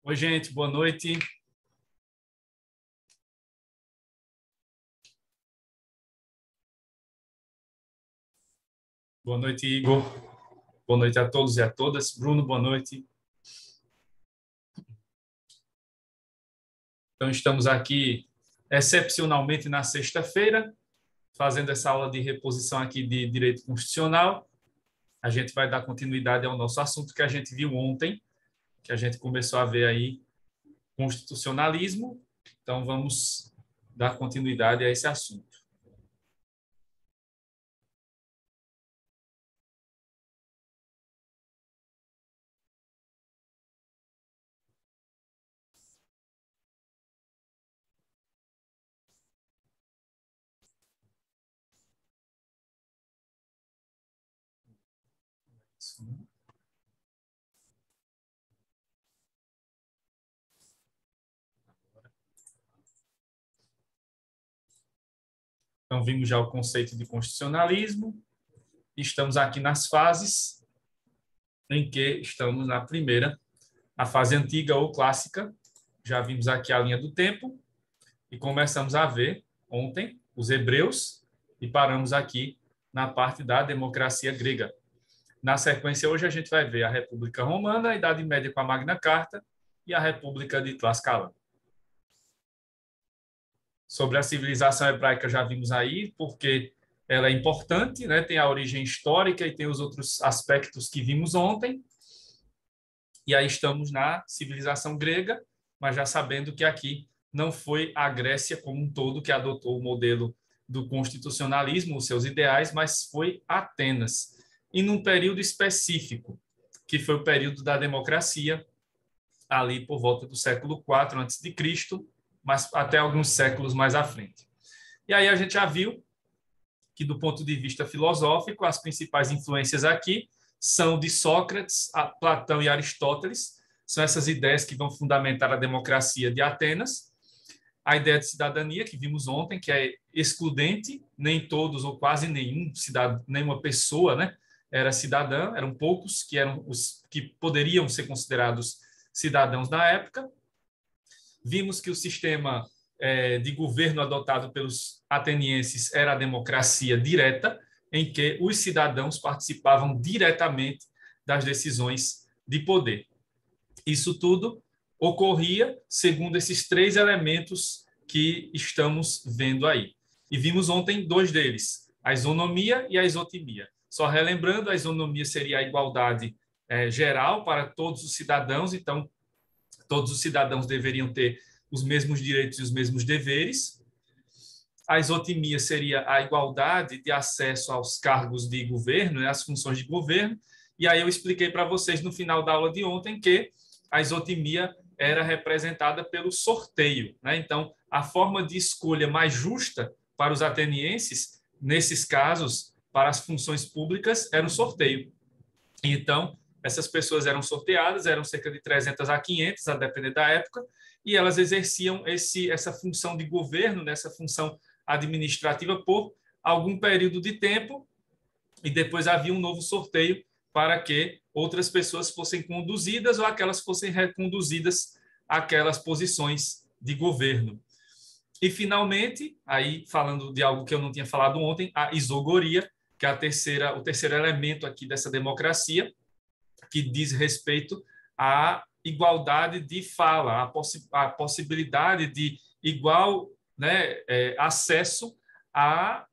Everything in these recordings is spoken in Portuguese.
Oi, gente, boa noite. Boa noite, Igor. Boa noite a todos e a todas. Bruno, boa noite. Então, estamos aqui excepcionalmente na sexta-feira, fazendo essa aula de reposição aqui de Direito Constitucional. A gente vai dar continuidade ao nosso assunto que a gente viu ontem, que a gente começou a ver aí constitucionalismo. Então, vamos dar continuidade a esse assunto. Então, vimos já o conceito de constitucionalismo. Estamos aqui nas fases em que estamos na primeira, a fase antiga ou clássica. Já vimos aqui a linha do tempo e começamos a ver ontem os hebreus e paramos aqui na parte da democracia grega. Na sequência, hoje a gente vai ver a República Romana, a Idade Média com a Magna Carta e a República de Tlaxcala. Sobre a civilização hebraica já vimos aí, porque ela é importante, né? Tem a origem histórica e tem os outros aspectos que vimos ontem. E aí estamos na civilização grega, mas já sabendo que aqui não foi a Grécia como um todo que adotou o modelo do constitucionalismo, os seus ideais, mas foi Atenas. E num período específico, que foi o período da democracia, ali por volta do século IV a.C., mas até alguns séculos mais à frente. E aí a gente já viu que, do ponto de vista filosófico, as principais influências aqui são de Sócrates, Platão e Aristóteles. São essas ideias que vão fundamentar a democracia de Atenas. A ideia de cidadania, que vimos ontem, que é excludente, nem todos ou quase nenhuma pessoa, né, era cidadã, eram poucos que eram os que poderiam ser considerados cidadãos na época. Vimos que o sistema de governo adotado pelos atenienses era a democracia direta, em que os cidadãos participavam diretamente das decisões de poder. Isso tudo ocorria segundo esses três elementos que estamos vendo aí. E vimos ontem dois deles, a isonomia e a isotimia. Só relembrando, a isonomia seria a igualdade geral para todos os cidadãos, então todos os cidadãos deveriam ter os mesmos direitos e os mesmos deveres. A isotimia seria a igualdade de acesso aos cargos de governo, né, às funções de governo. E aí eu expliquei para vocês no final da aula de ontem que a isotimia era representada pelo sorteio, né? Então, a forma de escolha mais justa para os atenienses, nesses casos, para as funções públicas, era o sorteio. Então, essas pessoas eram sorteadas, eram cerca de 300 a 500, a depender da época, e elas exerciam essa função de governo, nessa função administrativa por algum período de tempo, e depois havia um novo sorteio para que outras pessoas fossem conduzidas ou aquelas fossem reconduzidas àquelas posições de governo. E, finalmente, aí falando de algo que eu não tinha falado ontem, a isogoria, que é o terceiro elemento aqui dessa democracia, que diz respeito à igualdade de fala, à possibilidade de igual, né, acesso à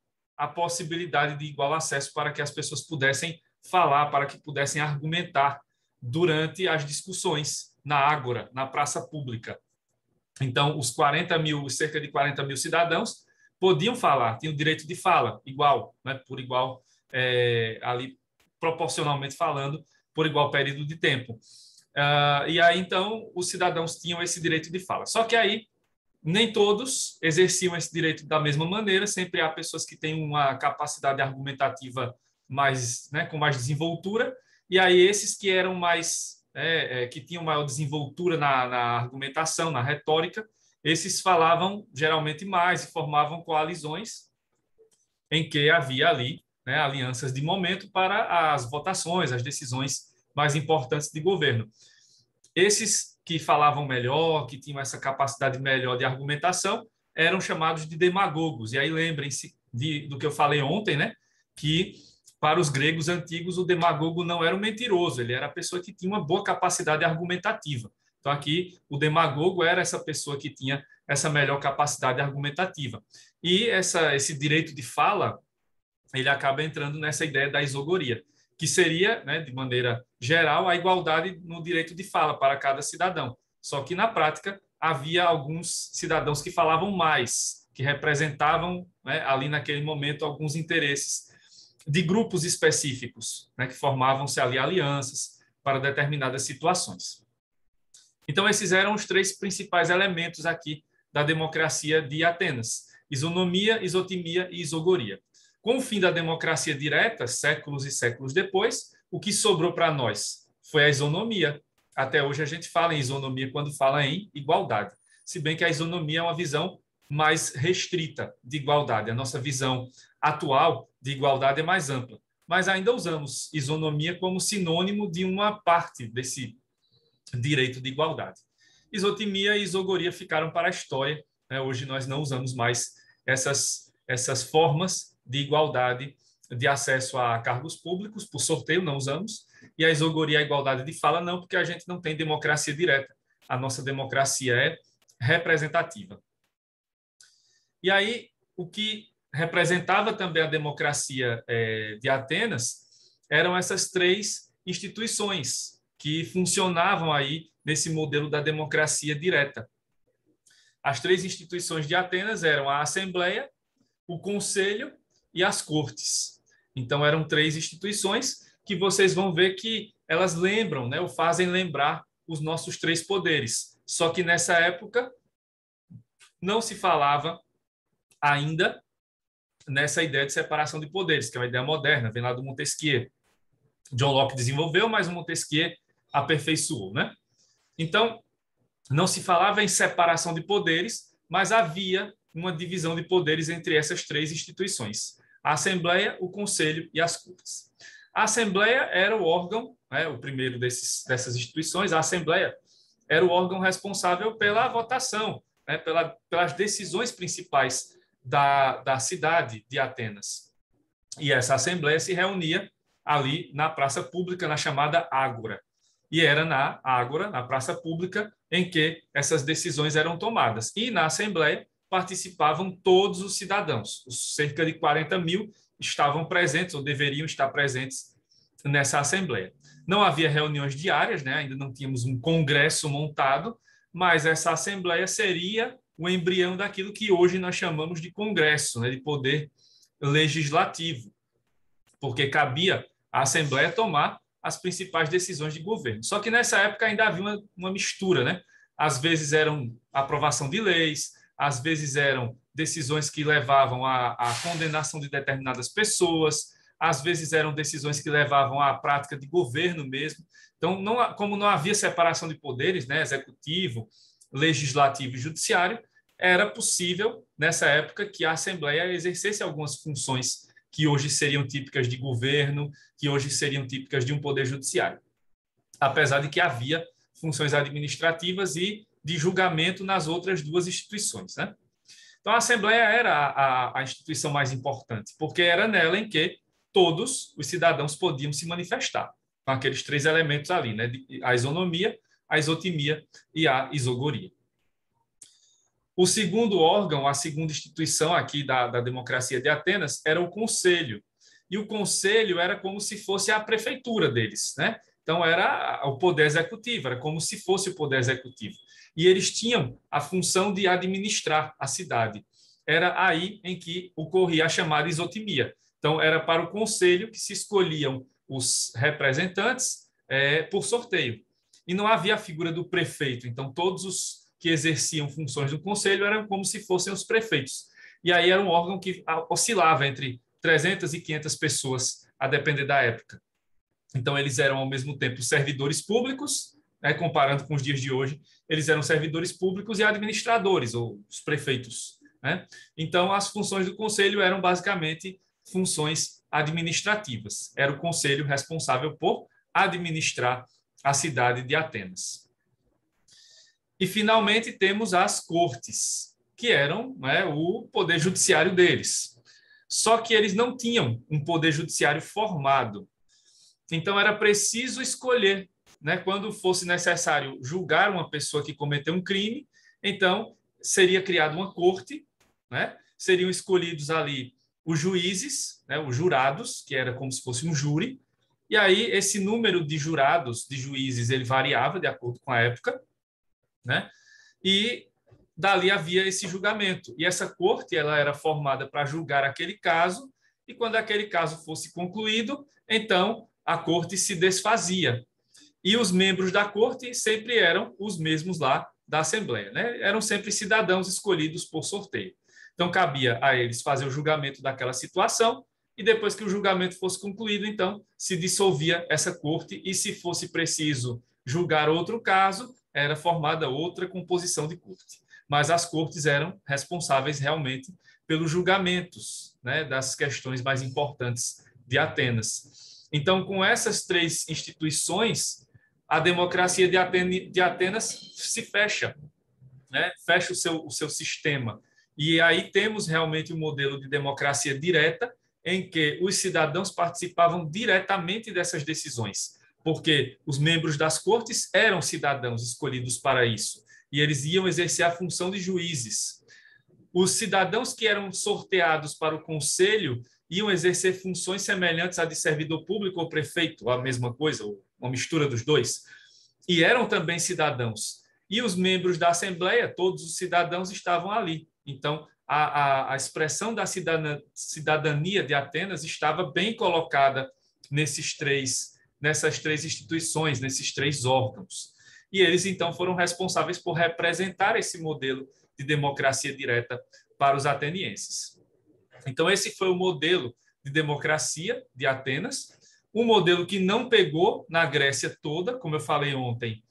possibilidade de igual acesso para que as pessoas pudessem falar, para que pudessem argumentar durante as discussões na ágora, na praça pública. Então, cerca de 40 mil cidadãos podiam falar, tinham o direito de fala, igual, né, por igual, ali proporcionalmente falando, por igual período de tempo. E aí, então, os cidadãos tinham esse direito de fala. Só que aí, nem todos exerciam esse direito da mesma maneira, sempre há pessoas que têm uma capacidade argumentativa mais, né, com mais desenvoltura, e aí esses que eram mais, que tinham maior desenvoltura na argumentação, na retórica, esses falavam geralmente mais e formavam coalizões em que havia ali, né, alianças de momento para as votações, as decisões mais importantes de governo. Esses que falavam melhor, que tinham essa capacidade melhor de argumentação, eram chamados de demagogos. E aí lembrem-se do que eu falei ontem, né? Que para os gregos antigos o demagogo não era um mentiroso, ele era a pessoa que tinha uma boa capacidade argumentativa. Então aqui o demagogo era essa pessoa que tinha essa melhor capacidade argumentativa. E esse direito de fala, ele acaba entrando nessa ideia da isogoria, que seria, né, de maneira geral, a igualdade no direito de fala para cada cidadão. Só que, na prática, havia alguns cidadãos que falavam mais, que representavam, né, ali naquele momento, alguns interesses de grupos específicos, né, que formavam-se ali alianças para determinadas situações. Então, esses eram os três principais elementos aqui da democracia de Atenas: isonomia, isotimia e isogoria. Com o fim da democracia direta, séculos e séculos depois, o que sobrou para nós foi a isonomia. Até hoje a gente fala em isonomia quando fala em igualdade, se bem que a isonomia é uma visão mais restrita de igualdade. A nossa visão atual de igualdade é mais ampla, mas ainda usamos isonomia como sinônimo de uma parte desse direito de igualdade. Isotimia e isogoria ficaram para a história, né? Hoje nós não usamos mais essas formas de igualdade de acesso a cargos públicos, por sorteio não usamos, e a isogoria, a igualdade de fala, não, porque a gente não tem democracia direta. A nossa democracia é representativa. E aí, o que representava também a democracia de Atenas eram essas três instituições que funcionavam aí nesse modelo da democracia direta. As três instituições de Atenas eram a Assembleia, o Conselho e as Cortes. Então, eram três instituições que vocês vão ver que elas lembram, né, ou fazem lembrar os nossos três poderes. Só que nessa época não se falava ainda nessa ideia de separação de poderes, que é uma ideia moderna, vem lá do Montesquieu. John Locke desenvolveu, mas o Montesquieu aperfeiçoou, né? Então, não se falava em separação de poderes, mas havia uma divisão de poderes entre essas três instituições: a Assembleia, o Conselho e as Cortes. A Assembleia era o órgão, né, o primeiro dessas instituições. A Assembleia era o órgão responsável pela votação, né, pelas decisões principais da cidade de Atenas. E essa Assembleia se reunia ali na praça pública, na chamada Ágora. E era na Ágora, na praça pública, em que essas decisões eram tomadas. E na Assembleia participavam todos os cidadãos. Os cerca de 40 mil estavam presentes, ou deveriam estar presentes nessa Assembleia. Não havia reuniões diárias, né? Ainda não tínhamos um congresso montado, mas essa Assembleia seria o embrião daquilo que hoje nós chamamos de Congresso, né? De poder legislativo, porque cabia à Assembleia tomar as principais decisões de governo. Só que nessa época ainda havia uma mistura, né? Às vezes eram aprovação de leis, às vezes eram decisões que levavam à condenação de determinadas pessoas, às vezes eram decisões que levavam à prática de governo mesmo. Então, como não havia separação de poderes, né, executivo, legislativo e judiciário, era possível, nessa época, que a Assembleia exercesse algumas funções que hoje seriam típicas de governo, que hoje seriam típicas de um poder judiciário. Apesar de que havia funções administrativas e de julgamento nas outras duas instituições, né? Então, a Assembleia era a instituição mais importante, porque era nela em que todos os cidadãos podiam se manifestar, com aqueles três elementos ali, né? A isonomia, a isotimia e a isogoria. O segundo órgão, a segunda instituição aqui da democracia de Atenas era o Conselho. E o Conselho era como se fosse a prefeitura deles, né? Então, era o poder executivo, era como se fosse o poder executivo. E eles tinham a função de administrar a cidade. Era aí em que ocorria a chamada isotimia. Então, era para o Conselho que se escolhiam os representantes por sorteio. E não havia a figura do prefeito. Então, todos os que exerciam funções do Conselho eram como se fossem os prefeitos. E aí era um órgão que oscilava entre 300 e 500 pessoas, a depender da época. Então, eles eram, ao mesmo tempo, servidores públicos, né, comparando com os dias de hoje, eles eram servidores públicos e administradores, ou os prefeitos, né? Então, as funções do Conselho eram, basicamente, funções administrativas. Era o Conselho responsável por administrar a cidade de Atenas. E, finalmente, temos as cortes, que eram, né, o poder judiciário deles. Só que eles não tinham um poder judiciário formado. Então, era preciso escolher, né, quando fosse necessário julgar uma pessoa que cometeu um crime, então seria criada uma corte, né, seriam escolhidos ali os juízes, né, os jurados, que era como se fosse um júri, e aí esse número de jurados, de juízes, ele variava de acordo com a época, né, e dali havia esse julgamento. E essa corte ela era formada para julgar aquele caso, e quando aquele caso fosse concluído, então a corte se desfazia. E os membros da corte sempre eram os mesmos lá da Assembleia, né? Eram sempre cidadãos escolhidos por sorteio. Então cabia a eles fazer o julgamento daquela situação, e depois que o julgamento fosse concluído, então se dissolvia essa corte, e se fosse preciso julgar outro caso, era formada outra composição de corte. Mas as cortes eram responsáveis realmente pelos julgamentos, né, das questões mais importantes de Atenas. Então, com essas três instituições, a democracia de Atenas se fecha, né, fecha o seu sistema. E aí temos realmente um modelo de democracia direta, em que os cidadãos participavam diretamente dessas decisões, porque os membros das cortes eram cidadãos escolhidos para isso, e eles iam exercer a função de juízes. Os cidadãos que eram sorteados para o conselho iam exercer funções semelhantes à de servidor público ou prefeito, a mesma coisa, uma mistura dos dois, e eram também cidadãos. E os membros da Assembleia, todos os cidadãos estavam ali. Então, a expressão da cidadania de Atenas estava bem colocada nessas três instituições, nesses três órgãos. E eles, então, foram responsáveis por representar esse modelo de democracia direta para os atenienses. Então, esse foi o modelo de democracia de Atenas, um modelo que não pegou na Grécia toda, como eu falei ontem,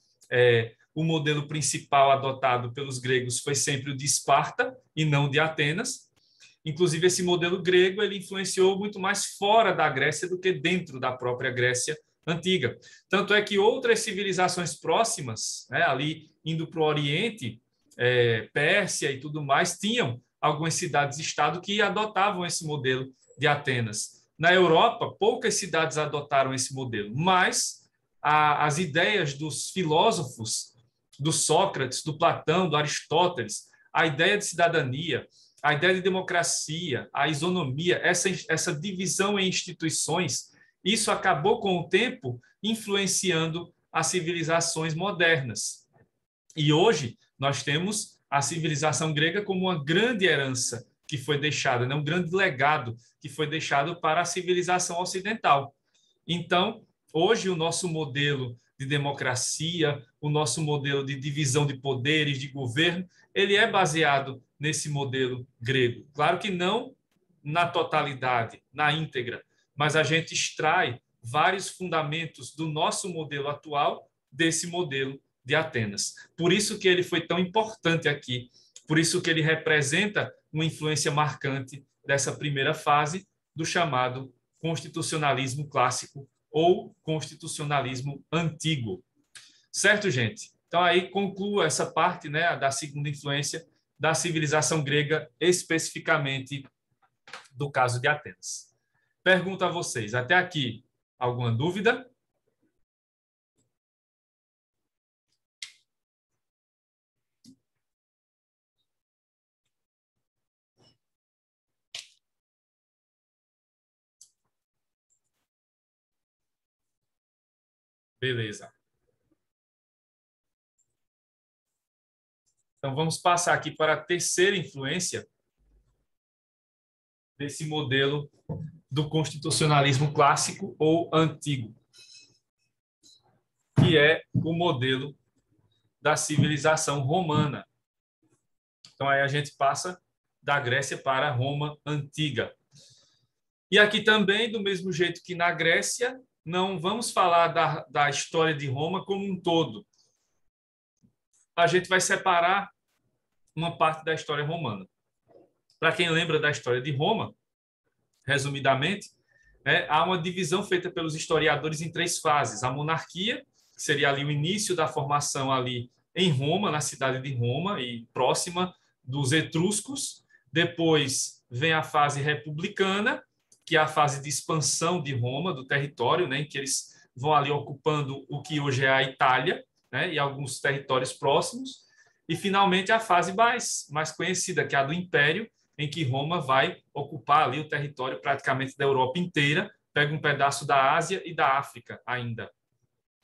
o modelo principal adotado pelos gregos foi sempre o de Esparta e não de Atenas. Inclusive, esse modelo grego ele influenciou muito mais fora da Grécia do que dentro da própria Grécia antiga. Tanto é que outras civilizações próximas, né, ali indo para o Oriente, Pérsia e tudo mais, tinham algumas cidades-estado que adotavam esse modelo de Atenas. Na Europa, poucas cidades adotaram esse modelo, mas as ideias dos filósofos, do Sócrates, do Platão, do Aristóteles, a ideia de cidadania, a ideia de democracia, a isonomia, essa divisão em instituições, isso acabou com o tempo influenciando as civilizações modernas. E hoje nós temos a civilização grega como uma grande herança que foi deixada, né? Um grande legado que foi deixado para a civilização ocidental. Então, hoje o nosso modelo de democracia, o nosso modelo de divisão de poderes, de governo, ele é baseado nesse modelo grego. Claro que não na totalidade, na íntegra, mas a gente extrai vários fundamentos do nosso modelo atual desse modelo de Atenas. Por isso que ele foi tão importante aqui, por isso que ele representa uma influência marcante dessa primeira fase do chamado constitucionalismo clássico ou constitucionalismo antigo. Certo, gente? Então, aí concluo essa parte, né, da segunda influência da civilização grega, especificamente do caso de Atenas. Pergunto a vocês, até aqui, alguma dúvida? Beleza. Então, vamos passar aqui para a terceira influência desse modelo do constitucionalismo clássico ou antigo, que é o modelo da civilização romana. Então, aí a gente passa da Grécia para a Roma antiga. E aqui também, do mesmo jeito que na Grécia, não vamos falar da história de Roma como um todo. A gente vai separar uma parte da história romana. Para quem lembra da história de Roma, resumidamente, né, há uma divisão feita pelos historiadores em três fases. A monarquia, que seria ali o início da formação ali em Roma, na cidade de Roma e próxima dos etruscos. Depois vem a fase republicana, que é a fase de expansão de Roma, do território, né, em que eles vão ali ocupando o que hoje é a Itália, né, e alguns territórios próximos. E, finalmente, a fase mais conhecida, que é a do Império, em que Roma vai ocupar ali o território praticamente da Europa inteira, pega um pedaço da Ásia e da África ainda.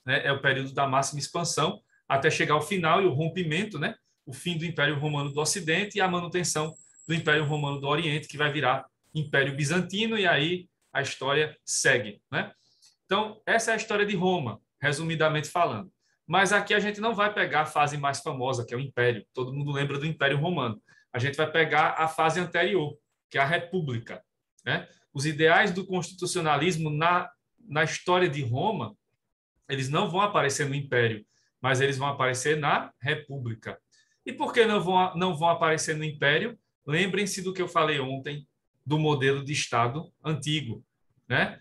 Né? É o período da máxima expansão, até chegar ao final e o rompimento, né? O fim do Império Romano do Ocidente e a manutenção do Império Romano do Oriente, que vai virar Império Bizantino, e aí a história segue. Né? Então, essa é a história de Roma, resumidamente falando. Mas aqui a gente não vai pegar a fase mais famosa, que é o Império. Todo mundo lembra do Império Romano. A gente vai pegar a fase anterior, que é a República. Né? Os ideais do constitucionalismo na história de Roma, eles não vão aparecer no Império, mas eles vão aparecer na República. E por que não vão aparecer no Império? Lembrem-se do que eu falei ontem, do modelo de Estado antigo. Né?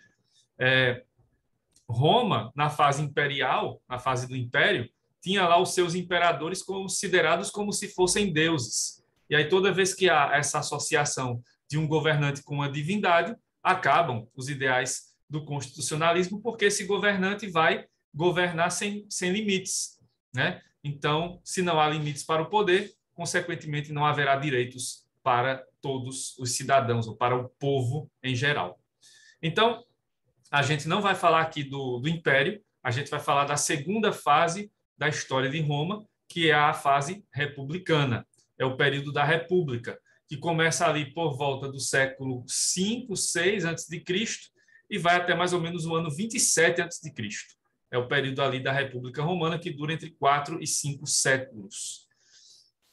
Roma, na fase imperial, na fase do Império, tinha lá os seus imperadores considerados como se fossem deuses. E aí, toda vez que há essa associação de um governante com uma divindade, acabam os ideais do constitucionalismo, porque esse governante vai governar sem limites. Né? Então, se não há limites para o poder, consequentemente, não haverá direitos para todos os cidadãos, ou para o povo em geral. Então, a gente não vai falar aqui do Império, a gente vai falar da segunda fase da história de Roma, que é a fase republicana. É o período da República, que começa ali por volta do século 5, 6 a.C. e vai até mais ou menos o ano 27 a.C. É o período ali da República Romana, que dura entre 4 e 5 séculos.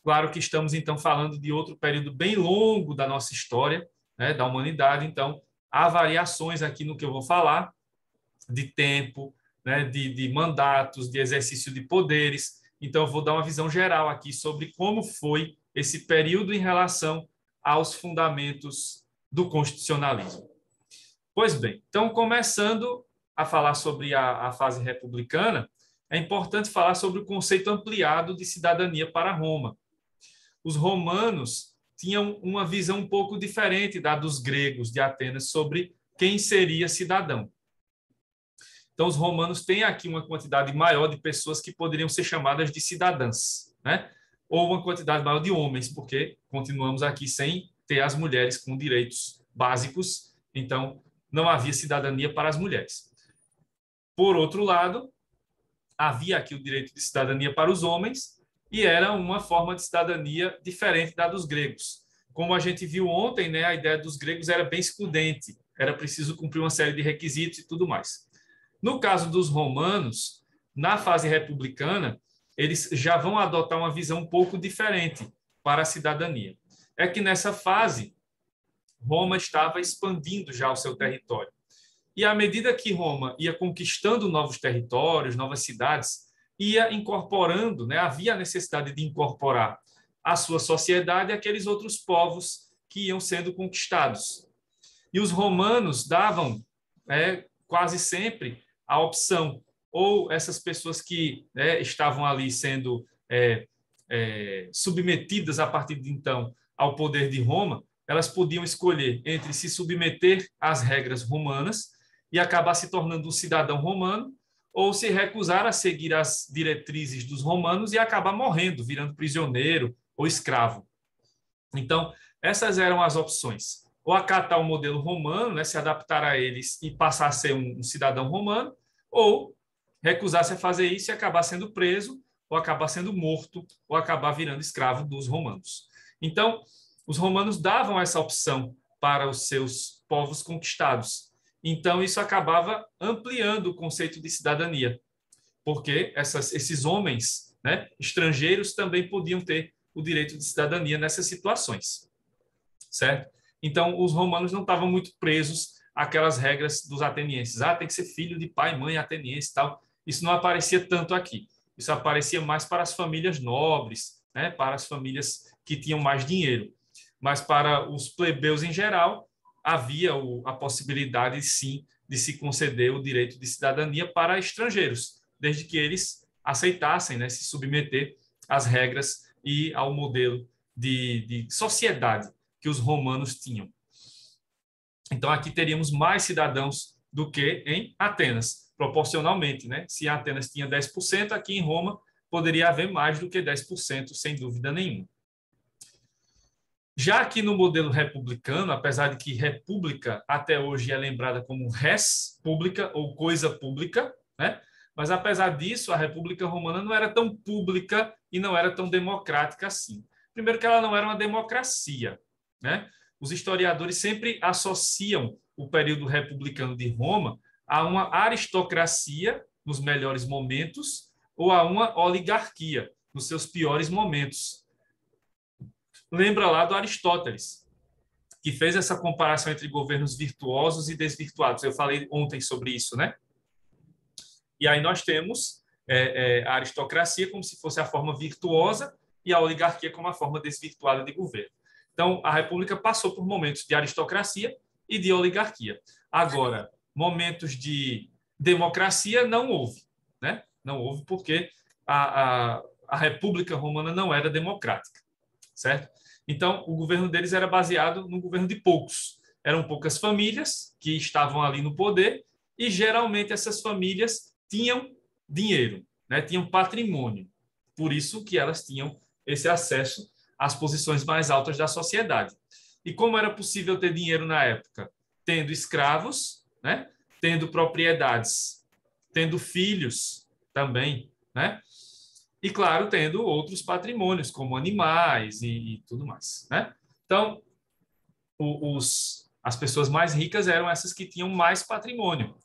Claro que estamos, então, falando de outro período bem longo da nossa história, né, da humanidade. Então, há variações aqui no que eu vou falar, de tempo, né, de mandatos, de exercício de poderes. Então, eu vou dar uma visão geral aqui sobre como foi esse período em relação aos fundamentos do constitucionalismo. Pois bem, então, começando a falar sobre a fase republicana, é importante falar sobre o conceito ampliado de cidadania para Roma. Os romanos tinham uma visão um pouco diferente da dos gregos de Atenas sobre quem seria cidadão. Então, os romanos têm aqui uma quantidade maior de pessoas que poderiam ser chamadas de cidadãs, né? Ou uma quantidade maior de homens, porque continuamos aqui sem ter as mulheres com direitos básicos, então não havia cidadania para as mulheres. Por outro lado, havia aqui o direito de cidadania para os homens, e era uma forma de cidadania diferente da dos gregos. Como a gente viu ontem, né, a ideia dos gregos era bem excludente, era preciso cumprir uma série de requisitos e tudo mais. No caso dos romanos, na fase republicana, eles já vão adotar uma visão um pouco diferente para a cidadania. É que nessa fase, Roma estava expandindo já o seu território. E à medida que Roma ia conquistando novos territórios, novas cidades, ia incorporando, né, havia a necessidade de incorporar à sua sociedade aqueles outros povos que iam sendo conquistados. E os romanos davam quase sempre a opção, ou essas pessoas que estavam ali sendo submetidas a partir de então ao poder de Roma, elas podiam escolher entre se submeter às regras romanas e acabar se tornando um cidadão romano, ou se recusar a seguir as diretrizes dos romanos e acabar morrendo, virando prisioneiro ou escravo. Então, essas eram as opções. Ou acatar o modelo romano, né, se adaptar a eles e passar a ser um cidadão romano, ou recusar-se a fazer isso e acabar sendo preso, ou acabar sendo morto, ou acabar virando escravo dos romanos. Então, os romanos davam essa opção para os seus povos conquistados. Então, isso acabava ampliando o conceito de cidadania, porque esses homens, né, estrangeiros também podiam ter o direito de cidadania nessas situações, certo? Então, os romanos não estavam muito presos àquelas regras dos atenienses. Tem que ser filho de pai e mãe ateniense e tal. Isso não aparecia tanto aqui. Isso aparecia mais para as famílias nobres, né, para as famílias que tinham mais dinheiro. Mas para os plebeus em geral, havia a possibilidade, sim, de se conceder o direito de cidadania para estrangeiros, desde que eles aceitassem, né, se submeter às regras e ao modelo de sociedade que os romanos tinham. Então, aqui teríamos mais cidadãos do que em Atenas, proporcionalmente, né? Se Atenas tinha 10%, aqui em Roma poderia haver mais do que 10%, sem dúvida nenhuma. Já que no modelo republicano, apesar de que república até hoje é lembrada como res pública ou coisa pública, né? Mas apesar disso, a República Romana não era tão pública e não era tão democrática assim. Primeiro que ela não era uma democracia, né? Os historiadores sempre associam o período republicano de Roma a uma aristocracia nos melhores momentos ou a uma oligarquia nos seus piores momentos. Lembra lá do Aristóteles, que fez essa comparação entre governos virtuosos e desvirtuados. Eu falei ontem sobre isso, né? E aí nós temos a aristocracia como se fosse a forma virtuosa e a oligarquia como a forma desvirtuada de governo. Então, a República passou por momentos de aristocracia e de oligarquia. Agora, momentos de democracia não houve, né? Não houve porque a República Romana não era democrática, certo? Então, o governo deles era baseado no governo de poucos. Eram poucas famílias que estavam ali no poder e, geralmente, essas famílias tinham dinheiro, né? Tinham patrimônio. Por isso que elas tinham esse acesso às posições mais altas da sociedade. E como era possível ter dinheiro na época? Tendo escravos, né? Tendo propriedades, tendo filhos também, né? E, claro, tendo outros patrimônios, como animais e tudo mais, né? Então, as pessoas mais ricas eram essas que tinham mais patrimônio.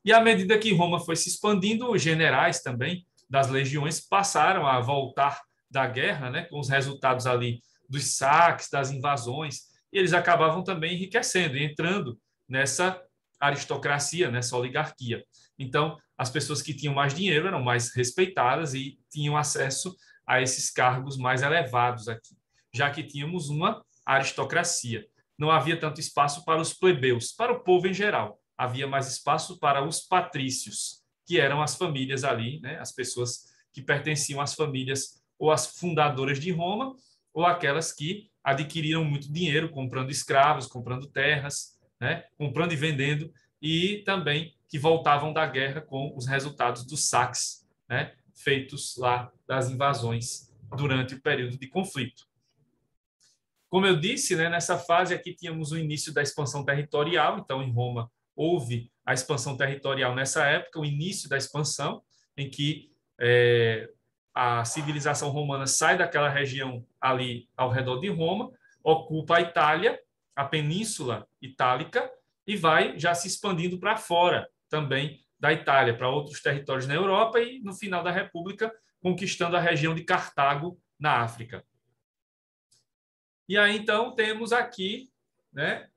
E à medida que Roma foi se expandindo, os generais também das legiões passaram a voltar da guerra, né, com os resultados ali dos saques, das invasões, e eles acabavam também enriquecendo, entrando nessa aristocracia, nessa oligarquia. Então, as pessoas que tinham mais dinheiro eram mais respeitadas e tinham acesso a esses cargos mais elevados aqui, já que tínhamos uma aristocracia. Não havia tanto espaço para os plebeus, para o povo em geral. Havia mais espaço para os patrícios, que eram as famílias ali, né, as pessoas que pertenciam às famílias ou às fundadoras de Roma, ou aquelas que adquiriram muito dinheiro comprando escravos, comprando terras, né, comprando e vendendo, e também que voltavam da guerra com os resultados dos saques, né, feitos lá das invasões durante o período de conflito. Como eu disse, né, nessa fase aqui tínhamos o início da expansão territorial, então em Roma houve a expansão territorial nessa época, o início da expansão, em que a civilização romana sai daquela região ali ao redor de Roma, ocupa a Itália, a Península Itálica, e vai já se expandindo para fora também da Itália, para outros territórios na Europa e, no final da República, conquistando a região de Cartago, na África. E aí, então, temos aqui, né,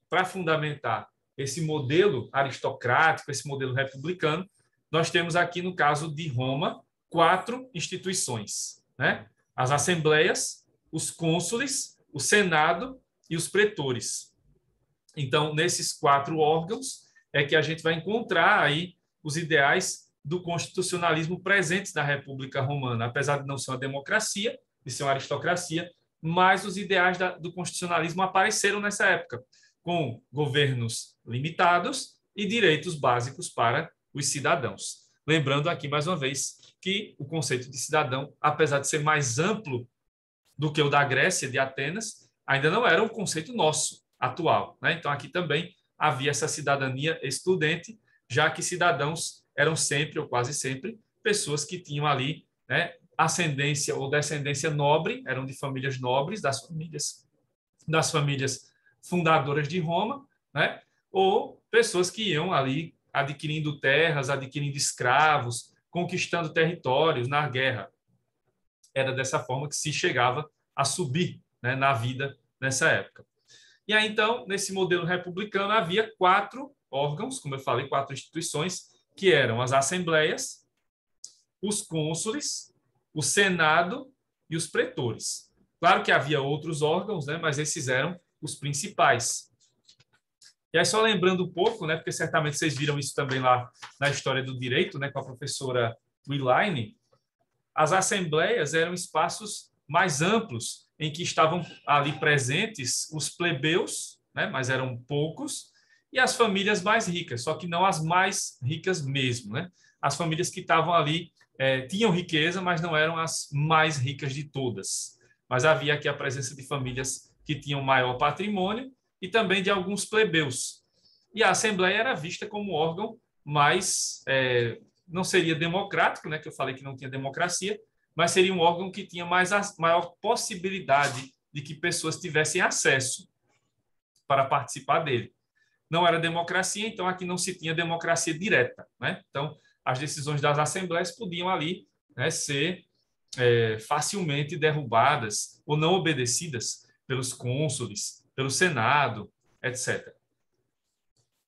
para fundamentar esse modelo aristocrático, esse modelo republicano, nós temos aqui, no caso de Roma, 4 instituições, né? As assembleias, os cônsules, o senado e os pretores. Então, nesses 4 órgãos é que a gente vai encontrar aí os ideais do constitucionalismo presentes na República Romana, apesar de não ser uma democracia, de ser uma aristocracia, mas os ideais do constitucionalismo apareceram nessa época, com governos limitados e direitos básicos para os cidadãos. Lembrando aqui, mais uma vez, que o conceito de cidadão, apesar de ser mais amplo do que o da Grécia, de Atenas, ainda não era um conceito nosso, atual, né? Então, aqui também havia essa cidadania excludente, já que cidadãos eram sempre, ou quase sempre, pessoas que tinham ali, né, ascendência ou descendência nobre, eram de famílias nobres, das famílias fundadoras de Roma, né? Ou pessoas que iam ali adquirindo terras, adquirindo escravos, conquistando territórios na guerra. Era dessa forma que se chegava a subir, né, na vida nessa época. E aí, então, nesse modelo republicano, havia 4 órgãos, como eu falei, 4 instituições, que eram as assembleias, os cônsules, o senado e os pretores. Claro que havia outros órgãos, né, mas esses eram os principais. E aí, só lembrando um pouco, né, porque certamente vocês viram isso também lá na História do Direito, né, com a professora Wiline, as assembleias eram espaços mais amplos, em que estavam ali presentes os plebeus, né, mas eram poucos, e as famílias mais ricas, só que não as mais ricas mesmo, né? As famílias que estavam ali tinham riqueza, mas não eram as mais ricas de todas. Mas havia aqui a presença de famílias que tinham maior patrimônio e também de alguns plebeus. E a Assembleia era vista como órgão mais, não seria democrático, né, que eu falei que não tinha democracia, mas seria um órgão que tinha maior possibilidade de que pessoas tivessem acesso para participar dele. Não era democracia, então aqui não se tinha democracia direta, né? Então, as decisões das assembleias podiam ali, né, ser facilmente derrubadas ou não obedecidas pelos cônsules, pelo Senado, etc.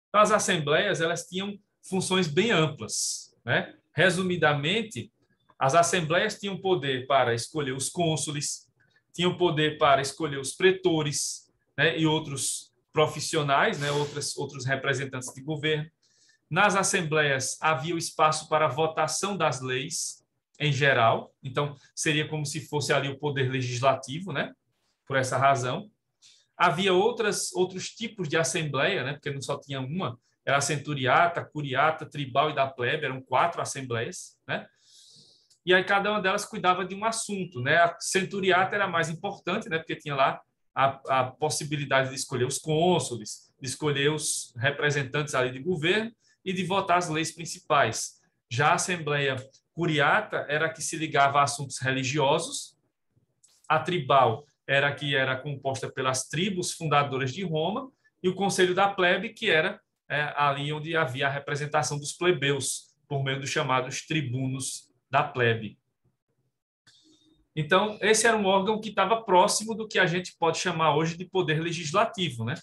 Então, as assembleias elas tinham funções bem amplas, né? Resumidamente, as assembleias tinham poder para escolher os cônsules, tinham poder para escolher os pretores, né, e outros profissionais, né, outros representantes de governo. Nas assembleias havia o espaço para a votação das leis em geral, então seria como se fosse ali o poder legislativo, né? Por essa razão. Havia outros tipos de assembleia, né? Porque não só tinha uma, era a centuriata, a curiata, tribal e da plebe, eram 4 assembleias, né? E aí cada uma delas cuidava de um assunto, né? A centuriata era mais importante, né? Porque tinha lá a possibilidade de escolher os cônsules, de escolher os representantes ali de governo e de votar as leis principais. Já a Assembleia Curiata era a que se ligava a assuntos religiosos, a tribal era a que era composta pelas tribos fundadoras de Roma, e o Conselho da Plebe, que era ali onde havia a representação dos plebeus, por meio dos chamados tribunos da plebe. Então, esse era um órgão que estava próximo do que a gente pode chamar hoje de poder legislativo, né?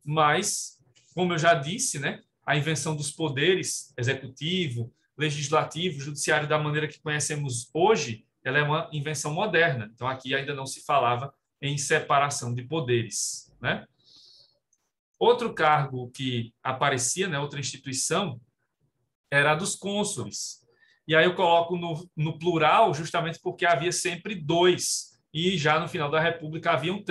Mas, como eu já disse, né, a invenção dos poderes executivo, legislativo, judiciário da maneira que conhecemos hoje, ela é uma invenção moderna. Então, aqui ainda não se falava em separação de poderes, né? Outro cargo que aparecia, né, outra instituição, era a dos cônsules. E aí eu coloco no plural justamente porque havia sempre 2, e já no final da República havia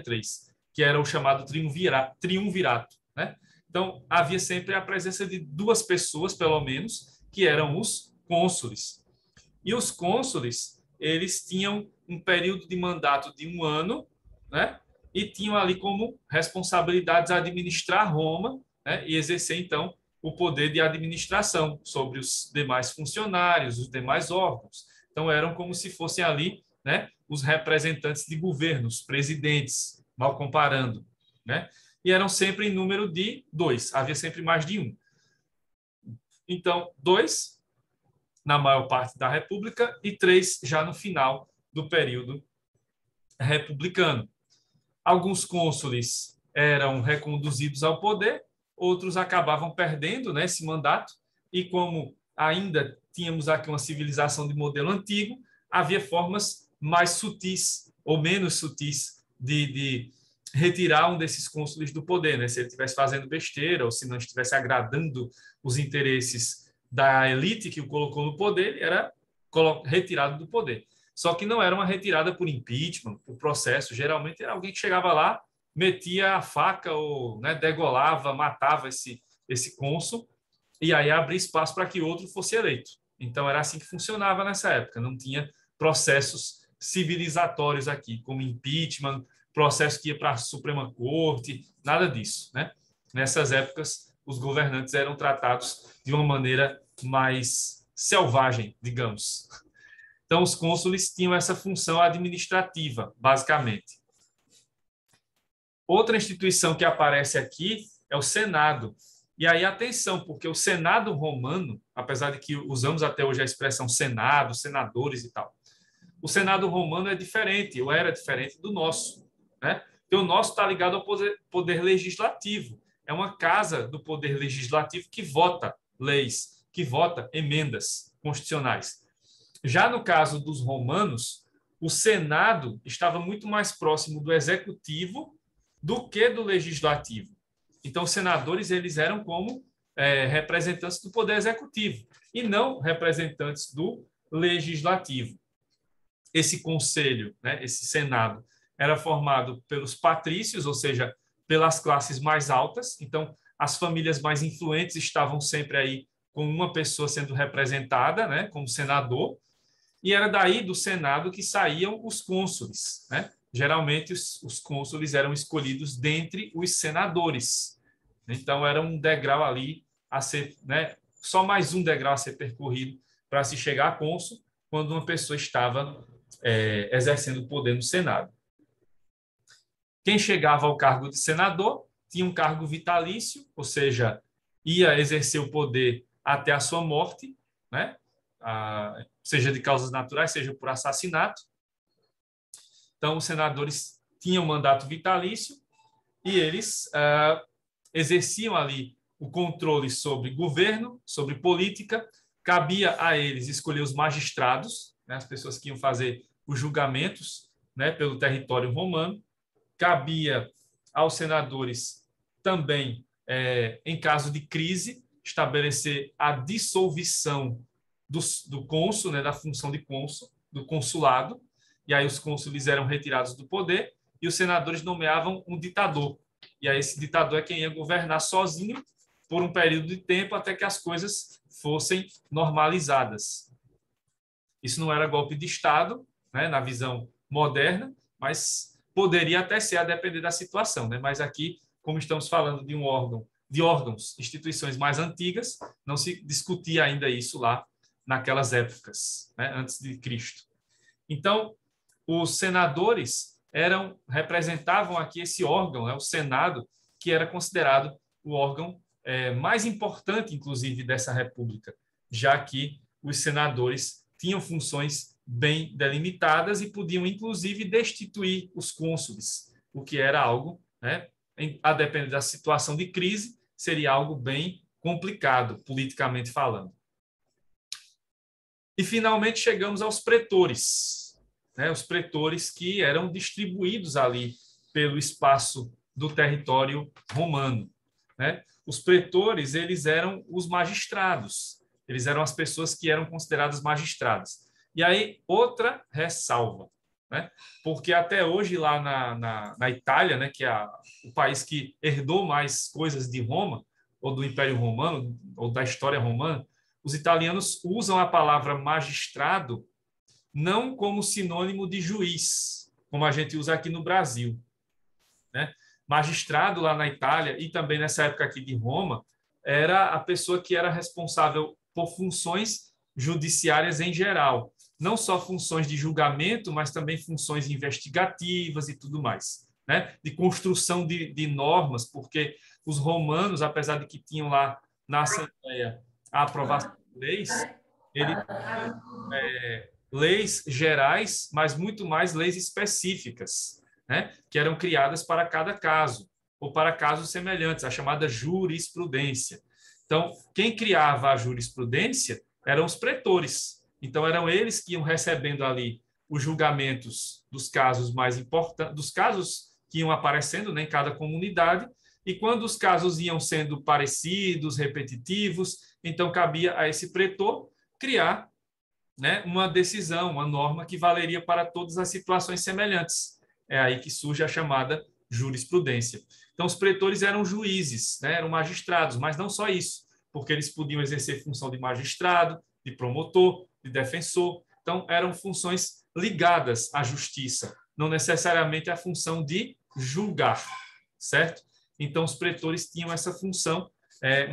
3, que era o chamado triunvirato, né? Então, havia sempre a presença de 2 pessoas, pelo menos, que eram os cônsules. E os cônsules, eles tinham um período de mandato de 1 ano, né? E tinham ali como responsabilidades administrar Roma, né? E exercer, então, o poder de administração sobre os demais funcionários, os demais órgãos. Então, eram como se fossem ali, né, os representantes de governos, presidentes, mal comparando, né? E eram sempre em número de 2, havia sempre mais de 1. Então, 2 na maior parte da República e 3 já no final do período republicano. Alguns cônsules eram reconduzidos ao poder, outros acabavam perdendo, né, esse mandato, e como ainda tínhamos aqui uma civilização de modelo antigo, havia formas mais sutis ou menos sutis de retirar um desses cônsules do poder, né? Se ele estivesse fazendo besteira ou se não estivesse agradando os interesses da elite que o colocou no poder, era retirado do poder. Só que não era uma retirada por impeachment, por processo. Geralmente era alguém que chegava lá, metia a faca ou, né, degolava, matava esse cônsul, e aí abria espaço para que outro fosse eleito. Então era assim que funcionava nessa época. Não tinha processos civilizatórios aqui, como impeachment, processo que ia para a Suprema Corte, nada disso, né? Nessas épocas, os governantes eram tratados de uma maneira mais selvagem, digamos. Então, os cônsules tinham essa função administrativa, basicamente. Outra instituição que aparece aqui é o Senado. E aí, atenção, porque o Senado romano, apesar de que usamos até hoje a expressão Senado, senadores e tal, o Senado romano é diferente, ou era diferente do nosso, né? Porque o nosso está ligado ao poder legislativo. É uma casa do poder legislativo que vota leis, que vota emendas constitucionais. Já no caso dos romanos, o Senado estava muito mais próximo do executivo do que do legislativo. Então, os senadores eles eram como representantes do poder executivo e não representantes do legislativo. Esse conselho, né, esse senado, era formado pelos patrícios, ou seja, pelas classes mais altas. Então, as famílias mais influentes estavam sempre aí com uma pessoa sendo representada, né, como senador, e era daí do Senado que saíam os cônsules, né? Geralmente, os cônsules eram escolhidos dentre os senadores. Então, era um degrau ali a ser, né, só mais um degrau a ser percorrido para se chegar a cônsul, quando uma pessoa estava exercendo o poder no Senado. Quem chegava ao cargo de senador tinha um cargo vitalício, ou seja, ia exercer o poder até a sua morte, né? Seja de causas naturais, seja por assassinato. Então, os senadores tinham mandato vitalício e eles exerciam ali o controle sobre governo, sobre política. Cabia a eles escolher os magistrados, né, as pessoas que iam fazer os julgamentos, né, pelo território romano. Cabia aos senadores também, em caso de crise, estabelecer a dissolução do cônsul, né, da função de cônsul, do consulado, e aí os cônsules eram retirados do poder e os senadores nomeavam um ditador. E aí esse ditador é quem ia governar sozinho por um período de tempo até que as coisas fossem normalizadas. Isso não era golpe de Estado, né, na visão moderna, mas poderia até ser, a depender da situação, né? Mas aqui, como estamos falando de um órgão, de órgãos, instituições mais antigas, não se discutia ainda isso lá naquelas épocas, né, antes de Cristo. Então, os senadores representavam aqui esse órgão, né, o Senado, que era considerado o órgão mais importante, inclusive, dessa república, já que os senadores tinham funções bem delimitadas e podiam, inclusive, destituir os cônsules, o que era algo, né, a depender da situação de crise, seria algo bem complicado, politicamente falando. E, finalmente, chegamos aos pretores, né, os pretores que eram distribuídos ali pelo espaço do território romano, né? Os pretores, eles eram os magistrados, eles eram as pessoas que eram consideradas magistradas. E aí, outra ressalva, né? Porque até hoje, lá na Itália, né, que é o país que herdou mais coisas de Roma, ou do Império Romano, ou da história romana, os italianos usam a palavra magistrado não como sinônimo de juiz, como a gente usa aqui no Brasil, né? Magistrado lá na Itália e também nessa época aqui de Roma era a pessoa que era responsável por funções judiciárias em geral, não só funções de julgamento, mas também funções investigativas e tudo mais, né? De construção de normas, porque os romanos, apesar de que tinham lá na Assembleia a aprovação de leis, eles tinham leis gerais, mas muito mais leis específicas, né, que eram criadas para cada caso, ou para casos semelhantes, a chamada jurisprudência. Então, quem criava a jurisprudência eram os pretores. Então, eram eles que iam recebendo ali os julgamentos dos casos mais importantes, dos casos que iam aparecendo, né, em cada comunidade, e quando os casos iam sendo parecidos, repetitivos, então cabia a esse pretor criar, né, uma decisão, uma norma que valeria para todas as situações semelhantes. É aí que surge a chamada jurisprudência. Então, os pretores eram juízes, né, eram magistrados, mas não só isso, porque eles podiam exercer função de magistrado, de promotor, de defensor. Então, eram funções ligadas à justiça, não necessariamente a função de julgar, certo? Então, os pretores tinham essa função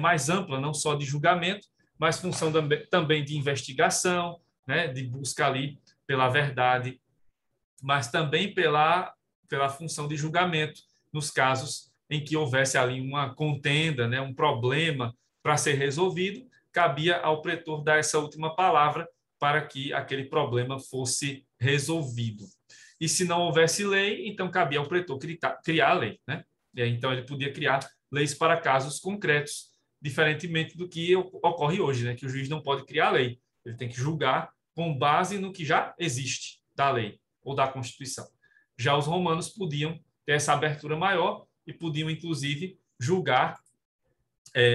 mais ampla, não só de julgamento, mas função também de investigação, né, de busca ali pela verdade, mas também pela função de julgamento, nos casos em que houvesse ali uma contenda, né, um problema para ser resolvido, cabia ao pretor dar essa última palavra para que aquele problema fosse resolvido. E se não houvesse lei, então cabia ao pretor criar a lei, né? E aí, então ele podia criar leis para casos concretos, diferentemente do que ocorre hoje, né, que o juiz não pode criar lei, ele tem que julgar com base no que já existe da lei ou da Constituição. Já os romanos podiam ter essa abertura maior e podiam, inclusive, julgar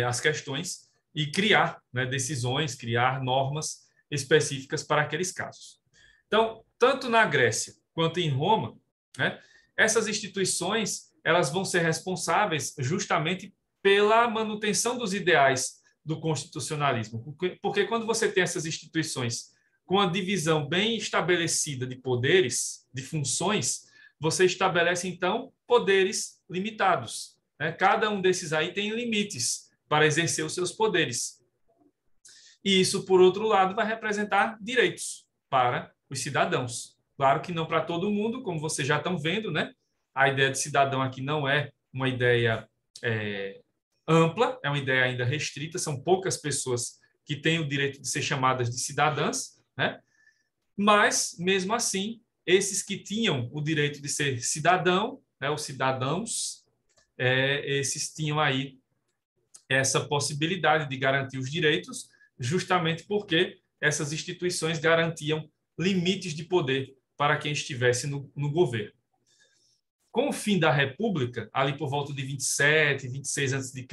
as questões e criar, né, decisões, criar normas específicas para aqueles casos. Então, tanto na Grécia quanto em Roma, né, essas instituições elas vão ser responsáveis justamente pela manutenção dos ideais do constitucionalismo. Porque quando você tem essas instituições com a divisão bem estabelecida de poderes, de funções, você estabelece, então, poderes limitados, né? Cada um desses aí tem limites para exercer os seus poderes. E isso, por outro lado, vai representar direitos para os cidadãos. Claro que não para todo mundo, como vocês já estão vendo, né? A ideia de cidadão aqui não é uma ideia ampla, é uma ideia ainda restrita, são poucas pessoas que têm o direito de ser chamadas de cidadãs, né? Mas, mesmo assim, esses que tinham o direito de ser cidadão, né, os cidadãos, esses tinham aí essa possibilidade de garantir os direitos, justamente porque essas instituições garantiam limites de poder para quem estivesse no governo. Com o fim da República, ali por volta de 27, 26 a.C.,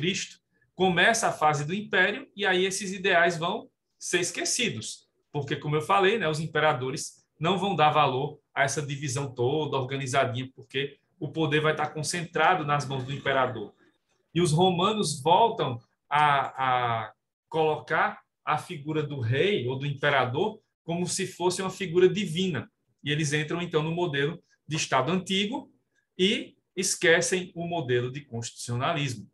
começa a fase do Império e aí esses ideais vão ser esquecidos, porque, como eu falei, né, os imperadores não vão dar valor a essa divisão toda, organizadinha, porque o poder vai estar concentrado nas mãos do imperador. E os romanos voltam a colocar a figura do rei ou do imperador como se fosse uma figura divina. E eles entram, então, no modelo de Estado antigo e esquecem o modelo de constitucionalismo.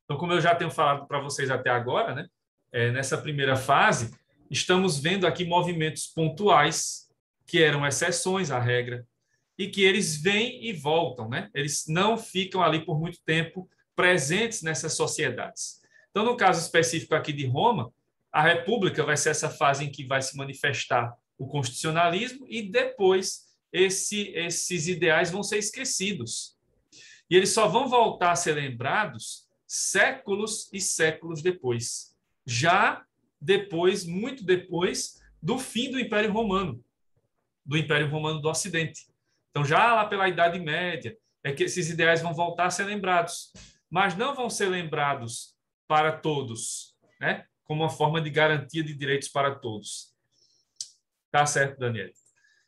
Então, como eu já tenho falado para vocês até agora, né, nessa primeira fase, estamos vendo aqui movimentos pontuais que eram exceções à regra e que eles vêm e voltam, né? Eles não ficam ali por muito tempo presentes nessas sociedades. Então, no caso específico aqui de Roma, a República vai ser essa fase em que vai se manifestar o constitucionalismo e depois esses ideais vão ser esquecidos. E eles só vão voltar a ser lembrados séculos e séculos depois. Já depois, muito depois, do fim do Império Romano do Ocidente. Então, já lá pela Idade Média, é que esses ideais vão voltar a ser lembrados, mas não vão ser lembrados para todos, né? Como uma forma de garantia de direitos para todos. Tá certo, Daniel?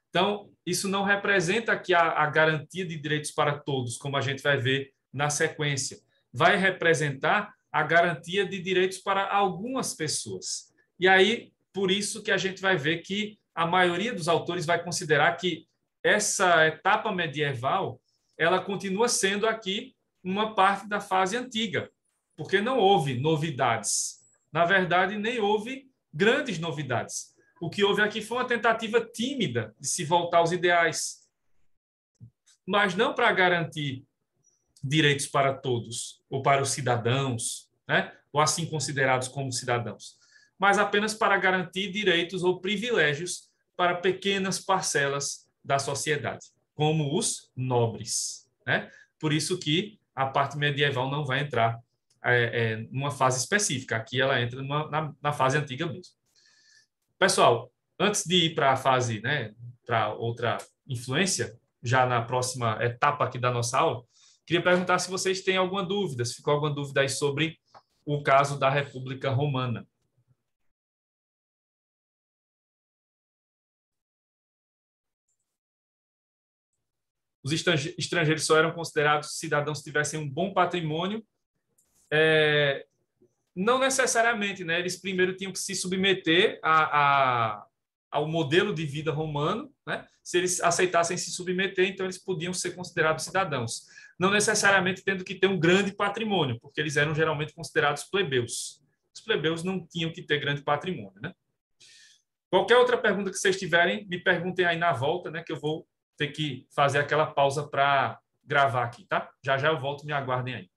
Então, isso não representa aqui a garantia de direitos para todos, como a gente vai ver na sequência. Vai representar a garantia de direitos para algumas pessoas. E aí, por isso que a gente vai ver que a maioria dos autores vai considerar que essa etapa medieval ela continua sendo aqui uma parte da fase antiga, porque não houve novidades. Na verdade, nem houve grandes novidades. O que houve aqui foi uma tentativa tímida de se voltar aos ideais, mas não para garantir direitos para todos, ou para os cidadãos, né? Ou assim considerados como cidadãos, mas apenas para garantir direitos ou privilégios para pequenas parcelas da sociedade, como os nobres, né? Por isso que a parte medieval não vai entrar numa fase específica. Aqui ela entra na fase antiga mesmo. Pessoal, antes de ir para a fase, né, para outra influência, já na próxima etapa aqui da nossa aula, queria perguntar se vocês têm alguma dúvida, se ficou alguma dúvida aí sobre o caso da República Romana. Os estrangeiros só eram considerados cidadãos se tivessem um bom patrimônio. Não necessariamente, né? Eles primeiro tinham que se submeter ao modelo de vida romano, né? Se eles aceitassem se submeter, então eles podiam ser considerados cidadãos. Não necessariamente tendo que ter um grande patrimônio, porque eles eram geralmente considerados plebeus. Os plebeus não tinham que ter grande patrimônio, né? Qualquer outra pergunta que vocês tiverem, me perguntem aí na volta, né? Que eu vou ter que fazer aquela pausa para gravar aqui, tá? Já já eu volto, me aguardem aí.